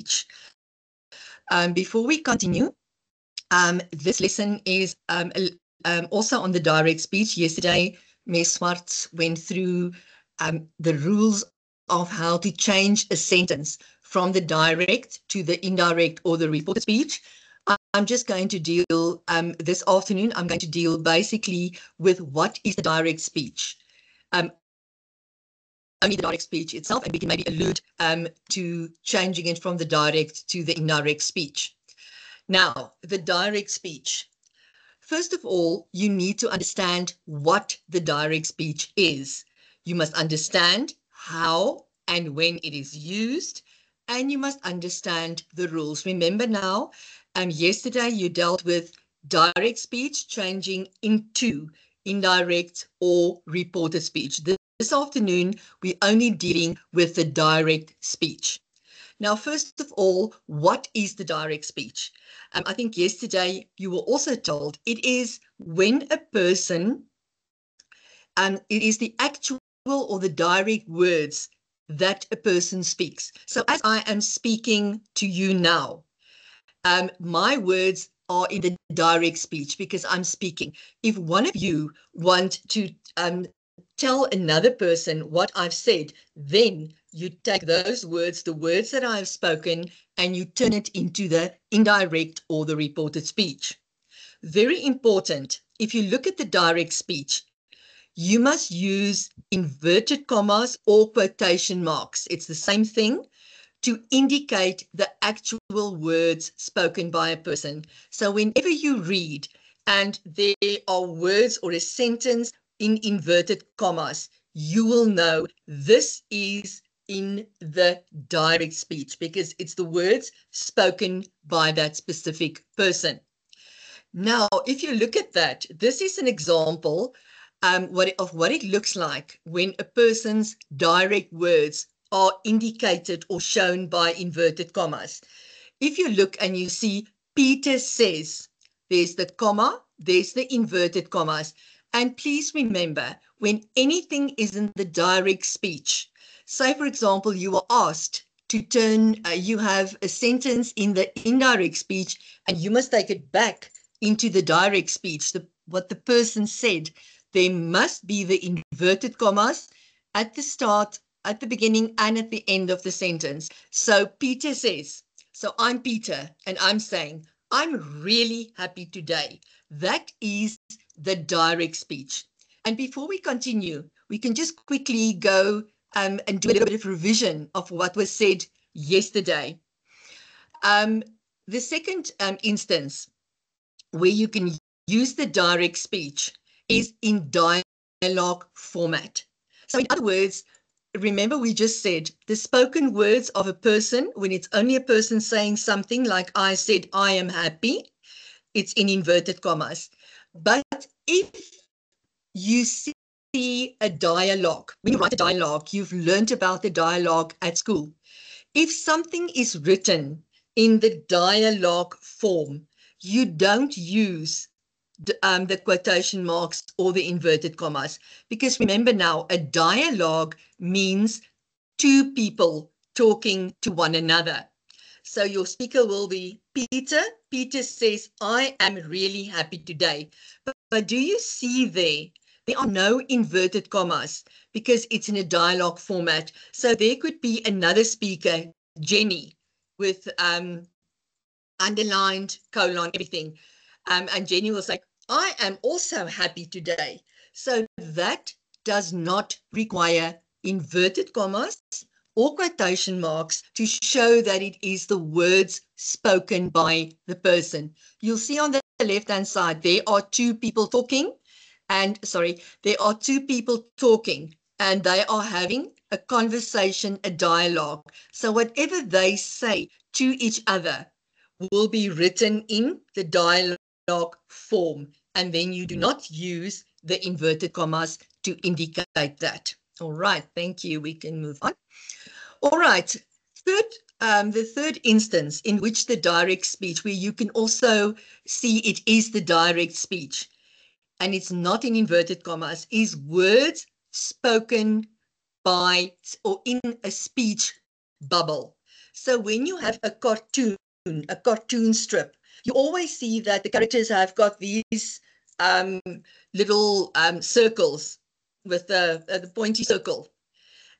speech. Before we continue, this lesson is also on the direct speech. Yesterday, Ms. Swartz went through the rules of how to change a sentence from the direct to the indirect or the reported speech. I'm just going to deal, this afternoon, I'm going to deal basically with what is the direct speech. Only the direct speech itself, and we can maybe allude to changing it from the direct to the indirect speech. Now, the direct speech. First of all, you need to understand what the direct speech is. You must understand how and when it is used, and you must understand the rules. Remember now, yesterday you dealt with direct speech changing into indirect or reported speech. This afternoon, we're only dealing with the direct speech. Now, first of all, what is the direct speech? I think yesterday you were also told it is when a person, it is the actual or the direct words that a person speaks. So as I am speaking to you now, my words are in the direct speech because I'm speaking. If one of you want to tell another person what I've said, then you take those words, the words that I've spoken, and you turn it into the indirect or the reported speech. Very important, if you look at the direct speech, you must use inverted commas or quotation marks. It's the same thing to indicate the actual words spoken by a person. So whenever you read and there are words or a sentence in inverted commas, you will know this is in the direct speech because it's the words spoken by that specific person. Now, if you look at that, this is an example of what it looks like when a person's direct words are indicated or shown by inverted commas. If you look and you see Peter says, there's the comma, there's the inverted commas. And please remember, when anything is in the direct speech, say, for example, you are asked to turn, you have a sentence in the indirect speech, and you must take it back into the direct speech, what the person said, there must be the inverted commas at the start, at the beginning, and at the end of the sentence. So Peter says, so I'm Peter, and I'm saying, I'm really happy today. That is the direct speech. And before we continue, we can just quickly go and do a little bit of revision of what was said yesterday. The second instance where you can use the direct speech is in dialogue format. So in other words, remember we just said the spoken words of a person, when it's only a person saying something like I said, I am happy, it's in inverted commas. But if you see a dialogue, when you write a dialogue, you've learned about the dialogue at school. If something is written in the dialogue form, you don't use the quotation marks or the inverted commas. Because remember now, a dialogue means two people talking to one another. So your speaker will be Peter. Peter says, I am really happy today. But do you see there are no inverted commas because it's in a dialogue format. So there could be another speaker, Jenny, with underlined, colon, everything. And Jenny will say, I am also happy today. So that does not require inverted commas or quotation marks to show that it is the words spoken by the person. You'll see on the left-hand side, there are two people talking, and they are having a conversation, a dialogue. So whatever they say to each other will be written in the dialogue form, and then you do not use the inverted commas to indicate that. All right, thank you. We can move on. All right, the third instance in which the direct speech, where you can also see it is the direct speech, and it's not in inverted commas, is words spoken by or in a speech bubble. So when you have a cartoon strip, you always see that the characters have got these little circles with the pointy circle.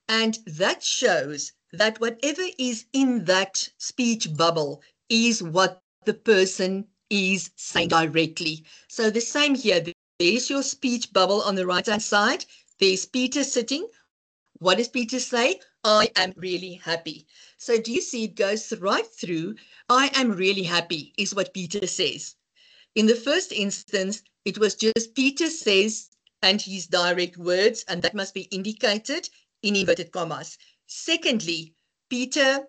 And that shows that whatever is in that speech bubble is what the person is saying directly. So the same here. There's your speech bubble on the right-hand side. There's Peter sitting. What does Peter say? I am really happy. So do you see it goes right through? I am really happy is what Peter says. In the first instance, it was just Peter says and his direct words, and that must be indicated in inverted commas. Secondly, Peter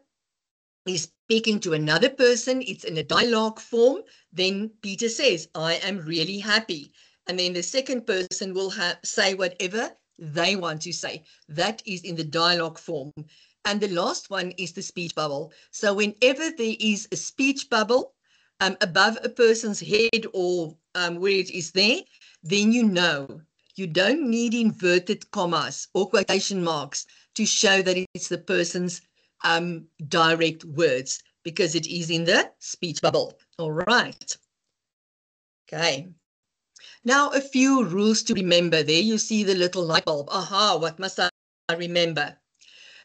is speaking to another person. It's in a dialogue form. Then Peter says, I am really happy. And then the second person will say whatever they want to say. That is in the dialogue form. And the last one is the speech bubble. So whenever there is a speech bubble above a person's head or where it is there, then you know. You don't need inverted commas or quotation marks to show that it's the person's direct words, because it is in the speech bubble. All right. Okay. Now a few rules to remember. There you see the little light bulb. Aha, what must I remember?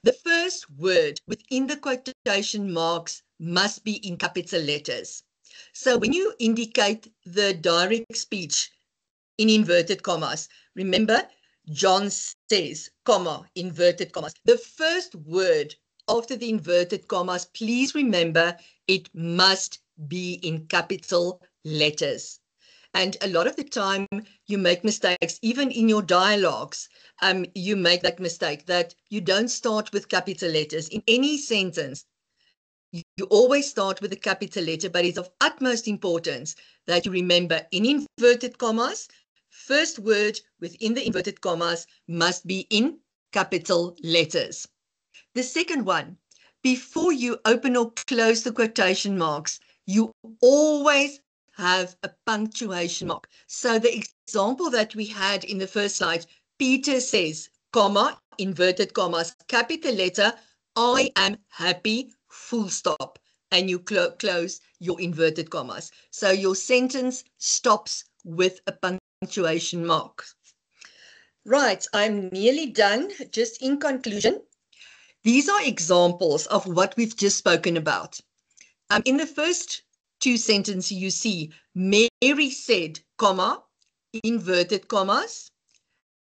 The first word within the quotation marks must be in capital letters. So when you indicate the direct speech in inverted commas, remember, John says, comma, inverted commas. The first word after the inverted commas, please remember, it must be in capital letters. And a lot of the time you make mistakes, even in your dialogues, you make that mistake that you don't start with capital letters. In any sentence, you always start with a capital letter, but it's of utmost importance that you remember in inverted commas, first word within the inverted commas must be in capital letters. The second one, before you open or close the quotation marks, you always have a punctuation mark. So the example that we had in the first slide, Peter says, comma, inverted commas, capital letter, I am happy, full stop. And you close your inverted commas. So your sentence stops with a punctuation mark. Right, I'm nearly done. Just in conclusion, these are examples of what we've just spoken about. In the first two sentences, you see Mary said, comma, inverted commas,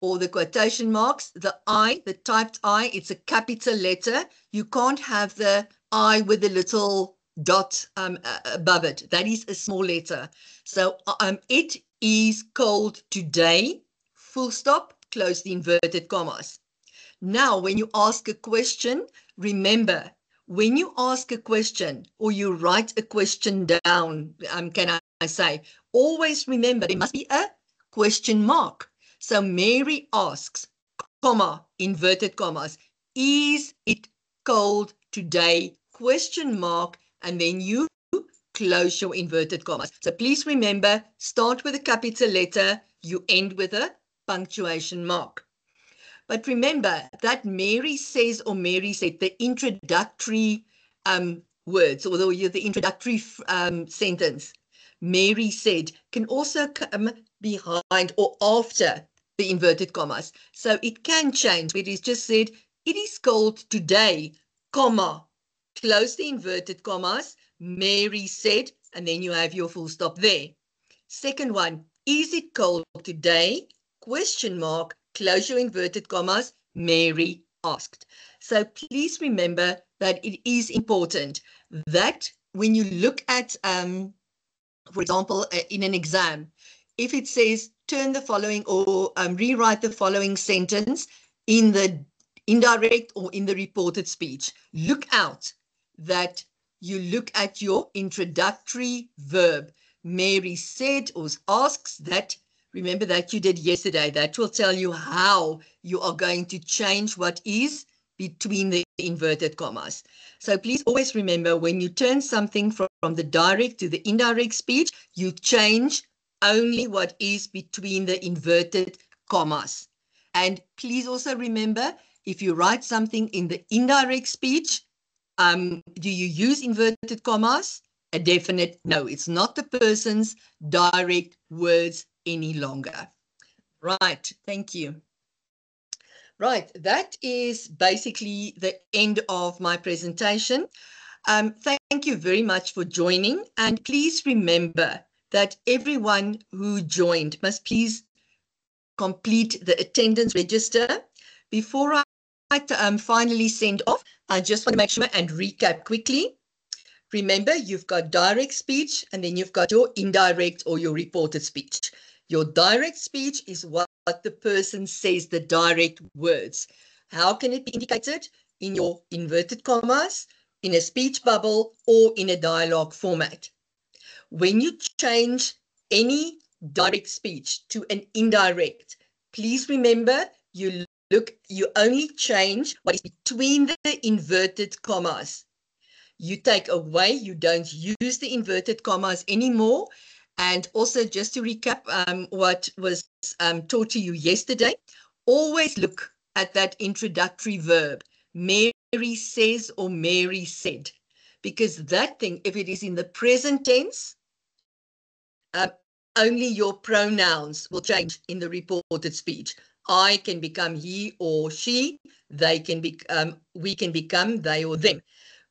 or the quotation marks, the I, the typed I, it's a capital letter. You can't have the I with a little dot above it. That is a small letter. So it is cold today, full stop, close the inverted commas. Now, when you ask a question, remember, when you ask a question or you write a question down, can I say, always remember there must be a question mark. So Mary asks, comma, inverted commas, is it cold today? Question mark, and then you close your inverted commas. So please remember, start with a capital letter, you end with a punctuation mark. But remember that Mary says or Mary said, the introductory words, or the introductory sentence, Mary said, can also come behind or after the inverted commas. So it can change. It is just said, it is cold today, comma, close the inverted commas, Mary said, and then you have your full stop there. Second one, is it cold today? Question mark, close your inverted commas, Mary asked. So please remember that it is important that when you look at, for example, in an exam, if it says turn the following or rewrite the following sentence in the indirect or in the reported speech, look out that you look at your introductory verb. Mary said or asks that. Remember that you did yesterday. That will tell you how you are going to change what is between the inverted commas. So please always remember when you turn something from the direct to the indirect speech, you change only what is between the inverted commas. And please also remember, if you write something in the indirect speech, Do you use inverted commas? A definite no. It's not the person's direct words any longer. Right. Thank you. Right. That is basically the end of my presentation. Thank you very much for joining. And please remember that everyone who joined must please complete the attendance register. Before I finally send off, I just want to make sure and recap quickly. Remember, you've got direct speech and then you've got your indirect or your reported speech. Your direct speech is what the person says, the direct words. How can it be indicated? In your inverted commas, in a speech bubble, or in a dialogue format. When you change any direct speech to an indirect, please remember you only change what is between the inverted commas. You take away, you don't use the inverted commas anymore. And also, just to recap what was taught to you yesterday, always look at that introductory verb, Mary says or Mary said, because that thing, if it is in the present tense, only your pronouns will change in the reported speech. I can become he or she, they can we can become they or them.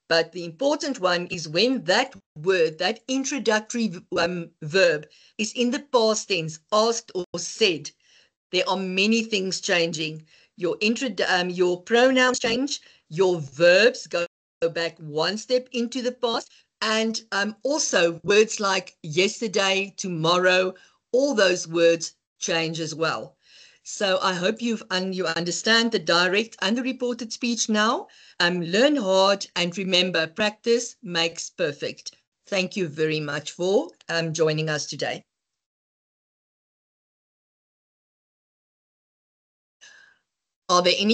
But the important one is when that word, that introductory verb is in the past tense, asked or said, there are many things changing. Your pronouns change, your verbs go back one step into the past, and also words like yesterday, tomorrow, all those words change as well. So I hope you understand the direct and the reported speech now. Learn hard and remember, practice makes perfect. Thank you very much for joining us today. Are there any